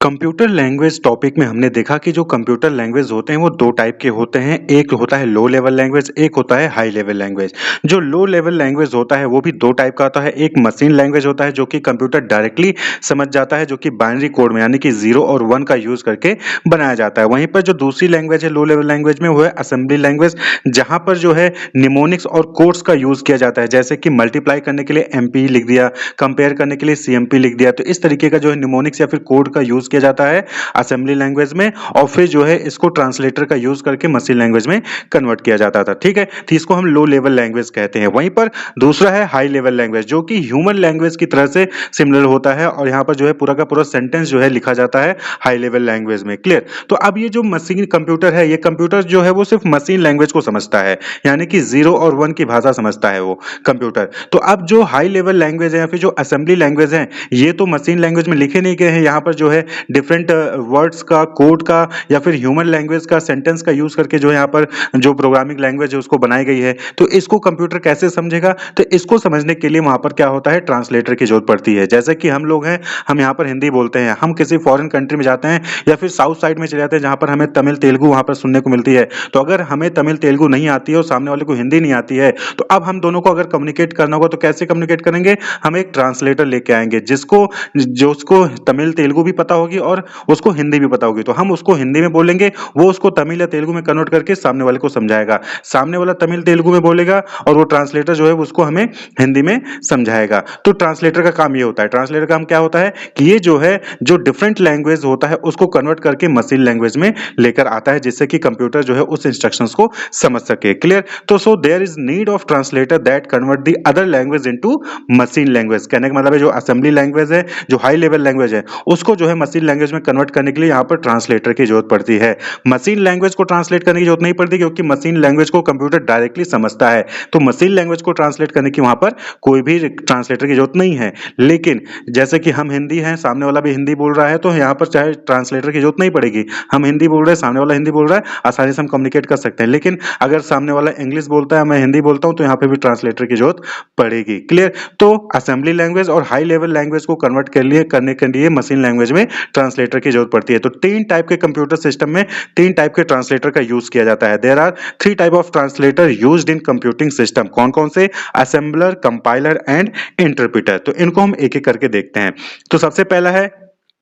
Computer language topic में हमने देखा कि जो कंप्यूटर लैंग्वेज होते हैं वो दो टाइप के होते हैं। एक होता है लो लेवल लैंग्वेज, एक होता है हाई लेवल लैंग्वेज। जो लो लेवल लैंग्वेज होता है वो भी दो टाइप का होता है। एक मशीन लैंग्वेज होता है जो कि कंप्यूटर डायरेक्टली समझ जाता है, जो कि बाइनरी कोड में यानी कि 0 और 1 का यूज करके बनाया जाता है। वहीं पर जो दूसरी लैंग्वेज है लो लेवल लैंग्वेज में, वो है असेंबली लैंग्वेज, जहां पर जो है निमोनिक्स और कोड्स का यूज किया जाता है। जैसे कि मल्टीप्लाई करने के लिए एमपी लिख दिया, कंपेयर करने के लिए सीएमपी लिख दिया। तो इस तरीके का जो है निमोनिक्स या फिर कोड का यूज किया जाता है असेंबली लैंग्वेज में, और फिर जो है इसको ट्रांसलेटर का यूज करके मशीन लैंग्वेज में कन्वर्ट किया जाता था। ठीक है, तो इसको हम लो लेवल लैंग्वेज कहते हैं। वहीं पर दूसरा है हाई लेवल लैंग्वेज, जो कि ह्यूमन लैंग्वेज की तरह से सिमिलर होता है, और यहाँ पर जो है पूरा का पूरा सेंटेंस जो है लिखा जाता है हाई लेवल लैंग्वेज में। क्लियर? तो अब ये जो मशीन कंप्यूटर है, ये कंप्यूटर जो है वो सिर्फ मशीन लैंग्वेज को समझता है, यानी कि 0 और 1 की भाषा समझता है वो कंप्यूटर। तो अब जो हाई लेवल लैंग्वेज है या फिर जो असेंबली लैंग्वेज है, ये तो मशीन लैंग्वेज में लिखे नहीं गए हैं। यहाँ पर जो है डिफरेंट वर्ड्स का, कोड का या फिर ह्यूमन लैंग्वेज का, सेंटेंस का यूज करके जो यहाँ पर जो प्रोग्रामिंग लैंग्वेज है उसको बनाई गई है। तो इसको कंप्यूटर कैसे समझेगा? तो इसको समझने के लिए वहां पर क्या होता है, ट्रांसलेटर की जरूरत पड़ती है। जैसे कि हम लोग हैं, हम यहाँ पर हिंदी बोलते हैं, हम किसी फॉरेन कंट्री में जाते हैं या फिर साउथ साइड में चले जाते हैं जहां पर हमें तमिल तेलुगु वहां पर सुनने को मिलती है। तो अगर हमें तमिल तेलुगु नहीं आती है और सामने वाले को हिंदी नहीं आती है, तो अब हम दोनों को अगर कम्युनिकेट करना होगा तो कैसे कम्युनिकेट करेंगे? हम एक ट्रांसलेटर लेके आएंगे जिसको जो उसको तमिल तेलुगु भी पता होगी और उसको हिंदी भी पता होगी। तो हम उसको हिंदी में बोलेंगे, वो उसको तमिल या तेलुगु में कन्वर्ट करके सामने वाले को समझाएगा। सामने वाला तमिल तेलुगु में बोलेगा और वो ट्रांसलेटर जो है उसको हमें हिंदी में समझाएगा। तो ट्रांसलेटर का काम ये होता है। ट्रांसलेटर का काम क्या होता है कि ये जो है जो डिफरेंट लैंग्वेज होता है उसको कन्वर्ट करके मशीन लैंग्वेज में लेकर आता है, जिससे कि कंप्यूटर जो है उस इंस्ट्रक्शंस को समझ सके। क्लियर? तो so there is need of translator that convert the other language into machine language. कहने का मतलब है जो असेंबली लैंग्वेज है, जो हाई लेवल लैंग्वेज है, उसको जो है मशीन लैंग्वेज में कन्वर्ट करने के लिए यहाँ पर ट्रांसलेटर की जरूरत पड़ती है। मशीन लैंग्वेज को ट्रांसलेट करने की जरूरत नहीं पड़ती, क्योंकि मशीन लैंग्वेज को कंप्यूटर डायरेक्टली समझता है। तो मशीन लैंग्वेज को ट्रांसलेट करने की वहां पर कोई भी ट्रांसलेटर की जरूरत नहीं है। लेकिन जैसे कि हम हिंदी हैं, सामने वाला भी हिंदी बोल रहा है, तो यहाँ पर चाहे ट्रांसलेटर की जरूरत नहीं पड़ेगी। हम हिंदी बोल रहे हैं, सामने वाला हिंदी बोल रहा है, आसानी से हम कम्युनिकेट कर सकते हैं। लेकिन अगर सामने वाला इंग्लिश बोलता है, मैं हिंदी बोलता हूं, तो यहाँ पे भी ट्रांसलेटर की जरूरत पड़ेगी। क्लियर? तो असेंबली लैंग्वेज और हाई लेवल लैंग्वेज को कन्वर्ट करने के लिए मशीन लैंग्वेज में ट्रांसलेटर की जरूरत पड़ती है। तो तीन टाइप के कंप्यूटर सिस्टम में तीन टाइप के ट्रांसलेटर का यूज किया जाता है। There are 3 type of translator used in computing system. कौन कौन से? Assembler, compiler and interpreter. तो इनको हम एक एक करके देखते हैं। तो सबसे पहला है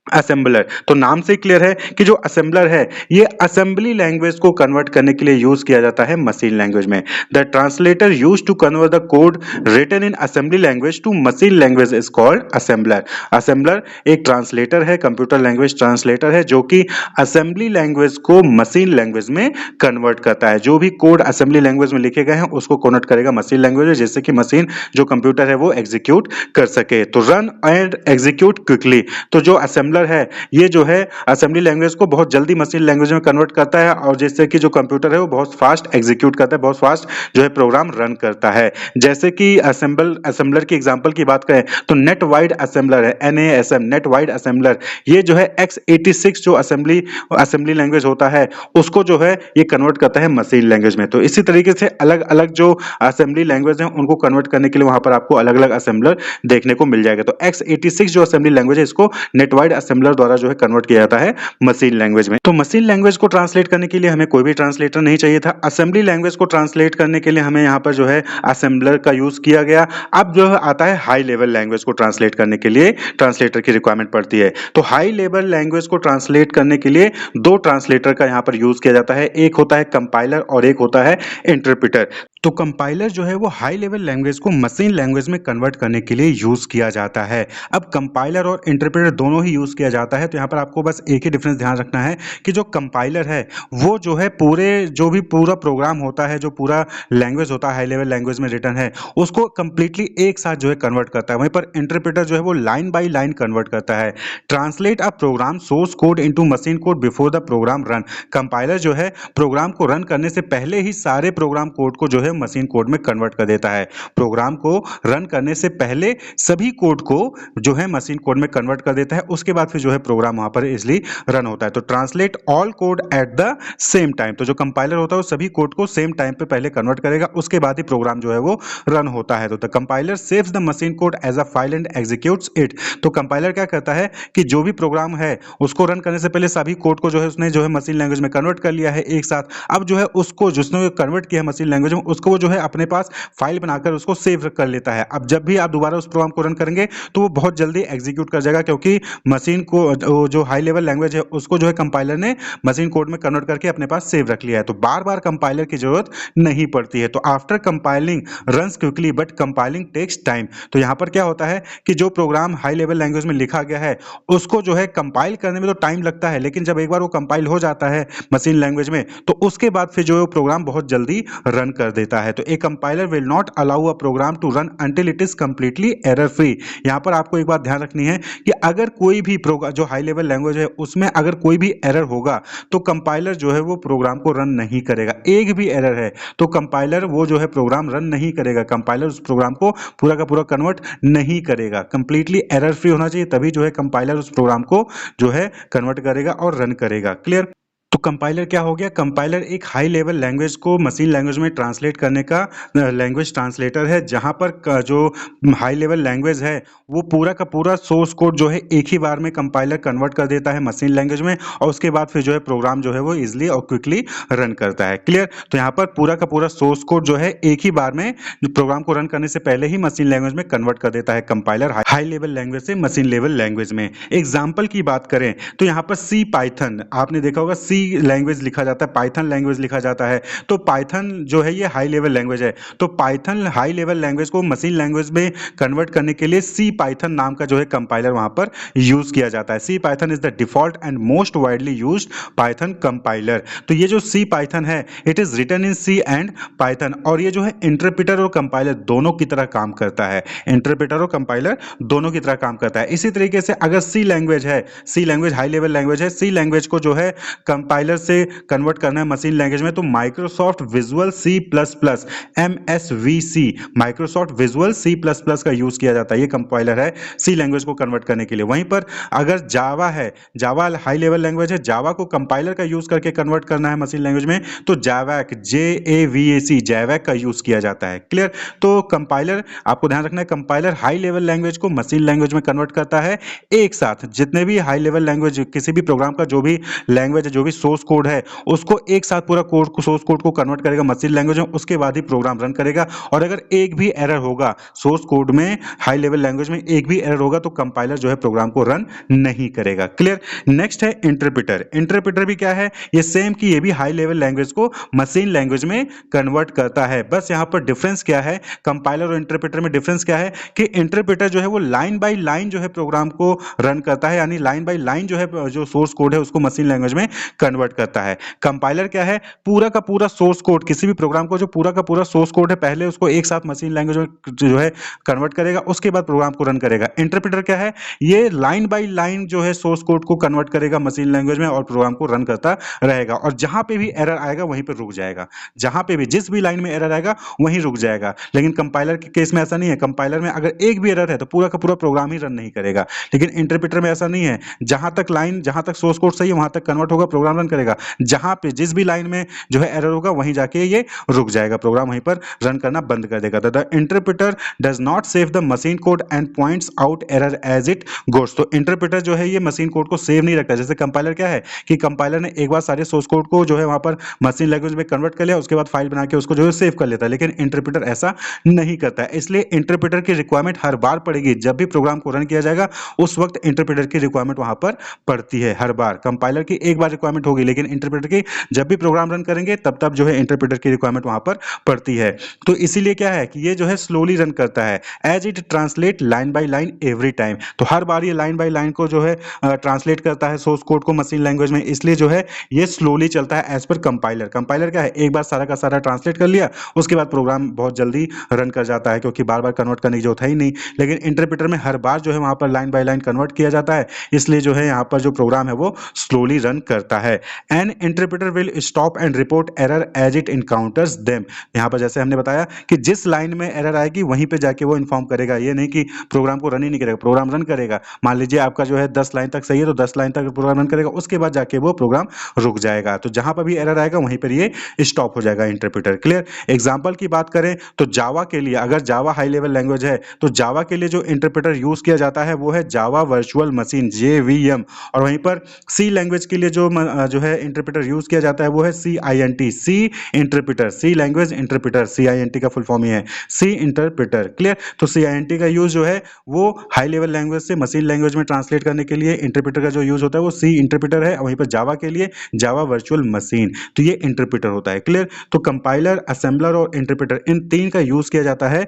असेंबलर। तो नाम से क्लियर है कि जो असेंबलर है ये असेंबली लैंग्वेज को कन्वर्ट करने के लिए यूज किया जाता है मशीन लैंग्वेज में। The translator use to convert the code written in assembly language to machine language is called assembler. Assembler एक ट्रांसलेटर है, कंप्यूटर लैंग्वेज ट्रांसलेटर है, जो कि असेंबली लैंग्वेज को मशीन लैंग्वेज में कन्वर्ट करता है। जो भी कोड असेंबली लैंग्वेज में लिखे गए हैं उसको कन्वर्ट करेगा मशीन लैंग्वेज में, जिससे कि मशीन जो कंप्यूटर है वो एग्जीक्यूट कर सके। तो रन एंड एग्जीक्यूट क्विकली। तो जो असेंबलर है ये जो है असेंबली लैंग्वेज को बहुत जल्दी मशीन लैंग्वेज में कन्वर्ट करता है, और जिससे कि जो कंप्यूटर है वो बहुत फास्ट एग्जीक्यूट करता है, बहुत फास्ट जो है प्रोग्राम रन करता है। जैसे कि असेंबलर की एग्जांपल की बात करें तो नेट वाइड असेंबलर है, NASM, नेट वाइड असेंबलर। ये जो है x86 जो असेंबली लैंग्वेज होता है उसको जो है ये कन्वर्ट करता है मशीन लैंग्वेज में। तो इसी तरीके से अलग अलग जो असेंबली लैंग्वेज है उनको कन्वर्ट करने के लिए वहां पर आपको अलग अलग असेंबलर देखने को मिल जाएगा। तो x86 जो असेंबली लैंग्वेज है इसको नेट वाइड असेंबलर द्वारा जो है कन्वर्ट किया जाता है मशीन लैंग्वेज में। तो मशीन लैंग्वेज को ट्रांसलेट करने के लिए हमें कोई भी ट्रांसलेटर नहीं चाहिए था। असेंबली लैंग्वेज को ट्रांसलेट करने के लिए हमें यहाँ पर जो है असेंबलर का यूज किया गया। अब जो है आता है हाई लेवल लैंग्वेज को ट्रांसलेट करने के लिए ट्रांसलेटर की रिक्वायरमेंट पड़ती है। तो हाई लेवल लैंग्वेज को ट्रांसलेट करने के लिए दो ट्रांसलेटर का यहाँ पर यूज किया जाता है। एक होता है कंपाइलर और एक होता है इंटरप्रेटर। तो कंपाइलर जो है वो हाई लेवल लैंग्वेज को मशीन लैंग्वेज में कन्वर्ट करने के लिए यूज किया जाता है। अब कंपाइलर और इंटरप्रेटर दोनों ही यूज किया जाता है। तो यहाँ पर आपको बस एक ही डिफरेंस ध्यान रखना है कि जो कंपाइलर है वो जो है पूरा प्रोग्राम होता है, जो पूरा लैंग्वेज होता है हाई लेवल लैंग्वेज में रिटर्न है, उसको कंप्लीटली एक साथ जो है कन्वर्ट करता है। वहीं पर इंटरप्रेटर जो है वो लाइन बाय लाइन कन्वर्ट करता है। Translate a program source code into machine code before the program run. Compiler जो है प्रोग्राम को रन करने से पहले ही सारे प्रोग्राम कोड को जो है मशीन कोड में कन्वर्ट कर देता है। प्रोग्राम को रन करने से पहले सभी कोड को जो है मशीन कोड में कन्वर्ट कर देता है। उसके बाद बाद फिर जो है प्रोग्राम वहां पर इजिली रन होता है। तो translate all code at the same time, तो जो कंपाइलर होता है वो सभी कोड को सेम टाइम पे पहले कन्वर्ट करेगा, उसके बाद ही प्रोग्राम जो है वो रन होता है। तो the compiler saves the machine code as a file and executes it. तो कंपाइलर क्या करता है कि जो भी प्रोग्राम है उसको रन करने से पहले सभी कोड को जो है उसने जो है मशीन लैंग्वेज में कन्वर्ट कर लिया है एक साथ। अब जो है उसको जिसने कन्वर्ट किया है मशीन लैंग्वेज में, उसको वो जो है अपने पास फाइल बनाकर उसको सेव कर लेता है। अब जब भी आप दोबारा उस प्रोग्राम को रन करेंगे तो वो बहुत जल्दी एग्जीक्यूट कर जाएगा, क्योंकि मशीन को जो हाई लेवल लैंग्वेज है उसको जो है कंपाइलर ने मशीन कोड में कन्वर्ट करके अपने पास सेव रख लिया है। तो बार बार कंपाइलर की जरूरत नहीं पड़ती है। तो after compiling runs quickly but compiling takes time. तो यहां पर क्या होता है कि जो प्रोग्राम हाई लेवल लैंग्वेज में लिखा गया है उसको जो है कंपाइल करने में तो टाइम लगता है, लेकिन जब एक बार वो कंपाइल हो जाता है मशीन लैंग्वेज में तो उसके बाद फिर जो है प्रोग्राम बहुत जल्दी रन कर देता है। तो a compiler will not allow a program to run until it is completely error free. यहां पर आपको एक बात ध्यान रखनी है कि अगर कोई भी प्रोग्राम जो हाई लेवल लैंग्वेज है उसमें अगर कोई भी एरर होगा तो कंपाइलर जो है वो प्रोग्राम को रन नहीं करेगा। एक भी एरर है तो कंपाइलर वो जो है प्रोग्राम रन नहीं करेगा, कंपाइलर उस प्रोग्राम को पूरा का पूरा कन्वर्ट नहीं करेगा। कंप्लीटली एरर फ्री होना चाहिए, तभी जो है कंपाइलर उस प्रोग्राम को जो है कन्वर्ट करेगा और रन करेगा। क्लियर? तो कंपाइलर क्या हो गया? कंपाइलर एक हाई लेवल लैंग्वेज को मशीन लैंग्वेज में ट्रांसलेट करने का लैंग्वेज ट्रांसलेटर है, जहां पर जो हाई लेवल लैंग्वेज है वो पूरा का पूरा सोर्स कोड जो है एक ही बार में कंपाइलर कन्वर्ट कर देता है मशीन लैंग्वेज में, और उसके बाद फिर जो है प्रोग्राम जो है वो इजिली और क्विकली रन करता है। क्लियर? तो यहाँ पर पूरा का पूरा सोर्स कोड जो है एक ही बार में प्रोग्राम को रन करने से पहले ही मशीन लैंग्वेज में कन्वर्ट कर देता है कंपाइलर हाई लेवल लैंग्वेज से मशीन लेवल लैंग्वेज में। एग्जाम्पल की बात करें तो यहाँ पर सी पाइथन, आपने देखा होगा सी लैंग्वेज लिखा जाता है, पाइथन लैंग्वेज लिखा जाता है। तो पाइथन जो है ये हाई लेवल लैंग्वेज है। तो पाइथन हाई लेवल लैंग्वेज को मशीन लैंग्वेज में कन्वर्ट करने के लिए सी पाइथन नाम का जो है कंपाइलर वहां पर यूज किया जाता है। C Python is the default and most widely used Python compiler. तो ये जो सी पाइथन है it is written in C and Python, और ये जो है इंटरप्रेटर और कंपाइलर दोनों की तरह काम करता है। इंटरप्रेटर और कंपाइलर दोनों की तरह काम करता है। इसी तरीके से अगर सी लैंग्वेज है, सी लैंग्वेज हाई लेवल लैंग्वेज है, सी लैंग्वेज को जो है कंपाइलर से कन्वर्ट करना है मशीन लैंग्वेज में, तो Microsoft Visual C plus plus MSVC, Microsoft Visual C plus plus का यूज किया जाता है। ये कंपाइलर है सी लैंग्वेज को कन्वर्ट करने के लिए। वहीं पर अगर जावा है, जावा हाई लेवल लैंग्वेज है, जावा को कंपाइलर का यूज करके कन्वर्ट करना है मशीन लैंग्वेज में तो जावैक JAVAC जावैक का यूज किया जाता है। क्लियर? तो कंपाइलर आपको ध्यान रखना है, कंपाइलर हाई लेवल लैंग्वेज को मशीन लैंग्वेज में कन्वर्ट करता है एक साथ। जितने भी हाई लेवल लैंग्वेज किसी भी प्रोग्राम का जो भी लैंग्वेज है, जो भी सोर्स कोड है, उसको एक साथ पूरा कोड को सोर्स कोड को कन्वर्ट करेगा मशीन लैंग्वेज में, उसके बाद ही प्रोग्राम रन करेगा। और अगर एक भी एरर होगा सोर्स कोड में, हाई लेवल लैंग्वेज में एक भी एरर होगा तो कंपाइलर जो है प्रोग्राम को रन नहीं करेगा। क्लियर? नेक्स्ट है इंटरप्रेटर। इंटरप्रेटर भी क्या है? ये सेम कि ये भी हाई लेवल लैंग्वेज को मशीन लैंग्वेज में कन्वर्ट करता है। बस यहां पर डिफरेंस क्या है कंपाइलर और इंटरप्रेटर में? डिफरेंस क्या है कि इंटरप्रेटर जो है वो लाइन बाय लाइन जो है प्रोग्राम को रन करता है, यानी लाइन बाय लाइन जो है जो सोर्स कोड है उसको मशीन लैंग्वेज में कन्वर्ट करता है। कंपाइलर क्या है? पूरा का पूरा सोर्स कोड, किसी भी प्रोग्राम को जो पूरा का पूरा सोर्स कोड है पहले उसको एक साथ मशीन लैंग्वेज में जो है कन्वर्ट करेगा, उसके बाद प्रोग्राम को रन करेगा। इंटरप्रेटर क्या है? ये लाइन बाय लाइन जो है सोर्स कोड को कन्वर्ट करेगा मशीन लैंग्वेज में और प्रोग्राम को रन करता रहेगा, और जहां पे भी एरर आएगा वहीं पर रुक जाएगा। जहां पे भी जिस भी लाइन में एरर आएगा वहीं रुक जाएगा। लेकिन कंपाइलर के केस में ऐसा नहीं है। कंपाइलर में अगर एक भी एरर है तो पूरा का पूरा प्रोग्राम ही रन नहीं करेगा। लेकिन इंटरप्रेटर में ऐसा नहीं है, जहां तक लाइन, जहां तक सोर्स कोड सही है वहां तक कन्वर्ट होगा, प्रोग्राम रन करेगा। जहां पे जिस भी लाइन में जो है एरर होगा वहीं जाके ये रुक जाएगा, प्रोग्राम वहीं पर रन करना बंद कर देगा। The interpreter does not save the machine code and points out error as it goes. तो इंटरप्रेटर जो है ये मशीन कोड को सेव नहीं रखता। जैसे कंपाइलर क्या है कि कंपाइलर ने एक बार सारे सोर्स कोड को जो है वहां पर मशीन लैंग्वेज में कन्वर्ट कर लिया, उसके बाद फाइल बना के उसको जो है सेव कर लेता है। लेकिन इंटरप्रेटर ऐसा नहीं करता है, इसलिए इंटरप्रेटर की रिक्वायरमेंट हर बार पड़ेगी। जब भी प्रोग्राम को रन किया जाएगा उस वक्त इंटरप्रेटर की रिक्वायरमेंट वहां पर पड़ती है हर बार। कंपाइलर की एक बार रिक्वायरमेंट होगी, लेकिन इंटरप्रेटर की जब भी प्रोग्राम रन करेंगे तब तब जो है इंटरप्रेटर की रिक्वायरमेंट वहां पर पड़ती है। तो इसीलिए क्या है कि ये जो है स्लोली रन करता है, as it translate line by line every time. तो हर बार ये लाइन बाय लाइन को जो है ट्रांसलेट करता है सोर्स कोड को मशीन लैंग्वेज में, इसलिए जो है ये स्लोली चलता है एज पर कंपाइलर। कंपाइलर क्या है, एक बार सारा का सारा ट्रांसलेट कर लिया, उसके बाद प्रोग्राम बहुत जल्दी रन कर जाता है, क्योंकि बार बार कन्वर्ट करने की जरूरत है ही नहीं। लेकिन इंटरप्रेटर में हर बार जो है वहां पर लाइन बाय लाइन कन्वर्ट किया जाता है, इसलिए जो है यहाँ पर जो प्रोग्राम है वो स्लोली रन करता है। है। An interpreter will stop and report error as it encounters them. यहाँ पर जैसे हमने बताया कि जिस लाइन में एरर आएगी वहीं पे जाके वो इन्फॉर्म करेगा, ये नहीं कि प्रोग्राम को रन ही नहीं करेगा, प्रोग्राम रन करेगा। मान लीजिए आपका जो है 10 लाइन तक सही है तो 10 लाइन तक प्रोग्राम रन करेगा, उसके बाद जाके वो प्रोग्राम रुक जाएगा। तो जहां पर भी एरर आएगा वहीं पर ये स्टॉप हो जाएगा इंटरप्रेटर। क्लियर। एग्जांपल की बात करें तो जावा के लिए, अगर जावा हाई लेवल लैंग्वेज है तो जावा के लिए जो इंटरप्रेटर यूज किया जाता है वो है जावा वर्चुअल मशीन, JVM। और वहीं पर सी लैंग्वेज के लिए जो है इंटरप्रेटर यूज किया जाता है वो है CINT, सी इंटरप्रेटर, सी लैंग्वेज इंटरप्रेटर, CINT का फुल फॉर्म ही है सी इंटरप्रेटर। क्लियर। तो CINT का यूज जो है वो हाई लेवल लैंग्वेज से मशीन लैंग्वेज में ट्रांसलेट करने के लिए इंटरप्रेटर का जो यूज होता है वो सी इंटरप्रेटर है। वहीं पर जावा के लिए जावा वर्चुअल मशीन, तो ये इंटरप्रेटर होता है। क्लियर। तो कंपाइलर, असेंबलर और इंटरप्रेटर, इन तीन का यूज किया जाता है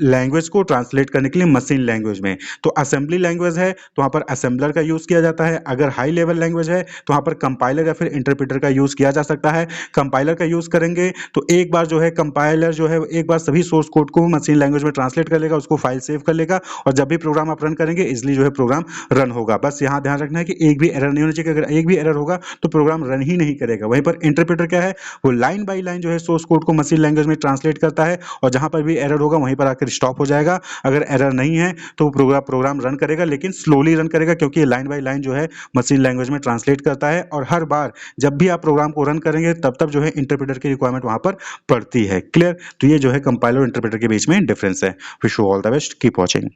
लैंग्वेज को ट्रांसलेट करने के लिए मशीन लैंग्वेज में। तो असेंबली लैंग्वेज है तो वहां पर असेंबलर का यूज किया जाता है। अगर हाई लेवल लैंग्वेज है तो वहां पर कंपाइलर या फिर इंटरप्रेटर का यूज किया जा सकता है। कंपाइलर का यूज करेंगे तो एक बार जो है कंपाइलर जो है एक बार सभी सोर्स कोड को मशीन लैंग्वेज में ट्रांसलेट कर लेगा, उसको फाइल सेव कर लेगा और जब भी प्रोग्राम आप रन करेंगे इजिली जो है प्रोग्राम रन होगा। बस यहाँ ध्यान रखना है कि एक भी एरर नहीं होना चाहिए, अगर एक भी एरर होगा तो प्रोग्राम रन ही नहीं करेगा। वहीं पर इंटरप्रेटर क्या है, वो लाइन बाय लाइन जो है सोर्स कोड को मशीन लैंग्वेज में ट्रांसलेट करता है और जहां पर भी एरर होगा वहीं पर आकर स्टॉप हो जाएगा। अगर एरर नहीं है तो प्रोग्राम रन करेगा, लेकिन स्लोली रन करेगा क्योंकि लाइन बाय लाइन जो है मशीन लैंग्वेज में ट्रांसलेट करता है। और हर बार जब भी आप प्रोग्राम को रन करेंगे तब तब जो है इंटरप्रेटर की रिक्वायरमेंट वहां पर पड़ती है। क्लियर। तो ये जो है कंपाइलर और इंटरप्रेटर के बीच में डिफरेंस है। Wish you all the best, keep watching.